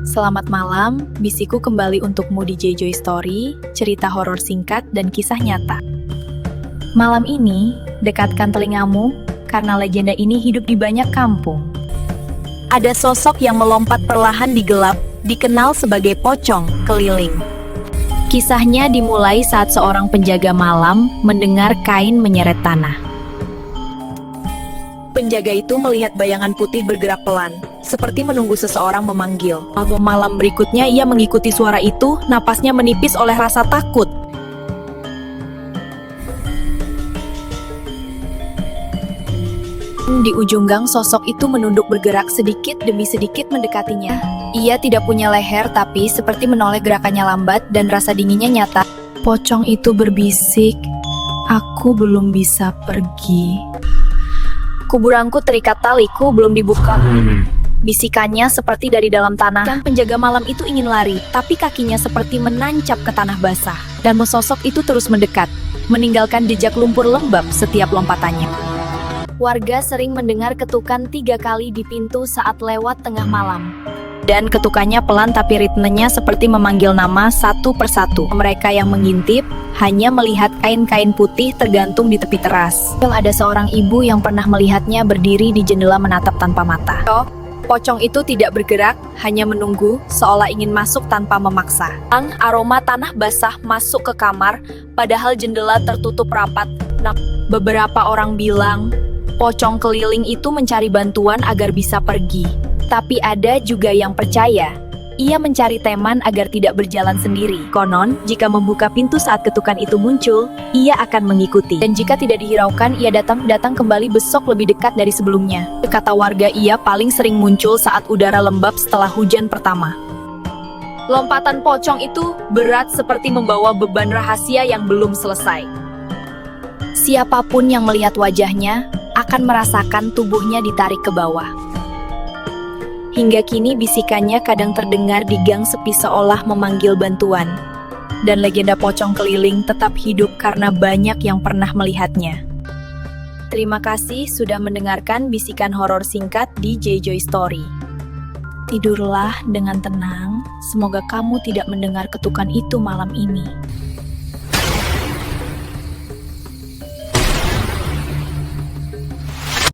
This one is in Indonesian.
Selamat malam, bisiku kembali untukmu di J-Joy Story, cerita horor singkat dan kisah nyata. Malam ini, dekatkan telingamu, karena legenda ini hidup di banyak kampung. Ada sosok yang melompat perlahan di gelap, dikenal sebagai pocong keliling. Kisahnya dimulai saat seorang penjaga malam mendengar kain menyeret tanah. Penjaga itu melihat bayangan putih bergerak pelan, seperti menunggu seseorang memanggil. Malam berikutnya ia mengikuti suara itu, napasnya menipis oleh rasa takut. Di ujung gang sosok itu menunduk bergerak sedikit demi sedikit mendekatinya. Ia tidak punya leher tapi seperti menoleh gerakannya lambat dan rasa dinginnya nyata. Pocong itu berbisik, "Aku belum bisa pergi. Kuburanku terikat taliku belum dibuka." Bisikannya seperti dari dalam tanah. Dan penjaga malam itu ingin lari, tapi kakinya seperti menancap ke tanah basah. Dan sosok itu terus mendekat, meninggalkan jejak lumpur lembab setiap lompatannya. Warga sering mendengar ketukan 3 kali di pintu saat lewat tengah malam. Dan ketukannya pelan tapi ritmenya seperti memanggil nama satu persatu. Mereka yang mengintip hanya melihat kain-kain putih tergantung di tepi teras. Ada seorang ibu yang pernah melihatnya berdiri di jendela menatap tanpa mata. Pocong itu tidak bergerak, hanya menunggu, seolah ingin masuk tanpa memaksa. Aroma tanah basah masuk ke kamar, padahal jendela tertutup rapat. Beberapa orang bilang, pocong keliling itu mencari bantuan agar bisa pergi. Tapi ada juga yang percaya, ia mencari teman agar tidak berjalan sendiri. Konon, jika membuka pintu saat ketukan itu muncul, ia akan mengikuti. Dan jika tidak dihiraukan, ia datang kembali besok lebih dekat dari sebelumnya. Kata warga, ia paling sering muncul saat udara lembab setelah hujan pertama. Lompatan pocong itu berat seperti membawa beban rahasia yang belum selesai. Siapapun yang melihat wajahnya akan merasakan tubuhnya ditarik ke bawah. Hingga kini bisikannya kadang terdengar di gang sepi seolah memanggil bantuan. Dan legenda pocong keliling tetap hidup karena banyak yang pernah melihatnya. Terima kasih sudah mendengarkan bisikan horor singkat di J-Joy Story. Tidurlah dengan tenang, semoga kamu tidak mendengar ketukan itu malam ini.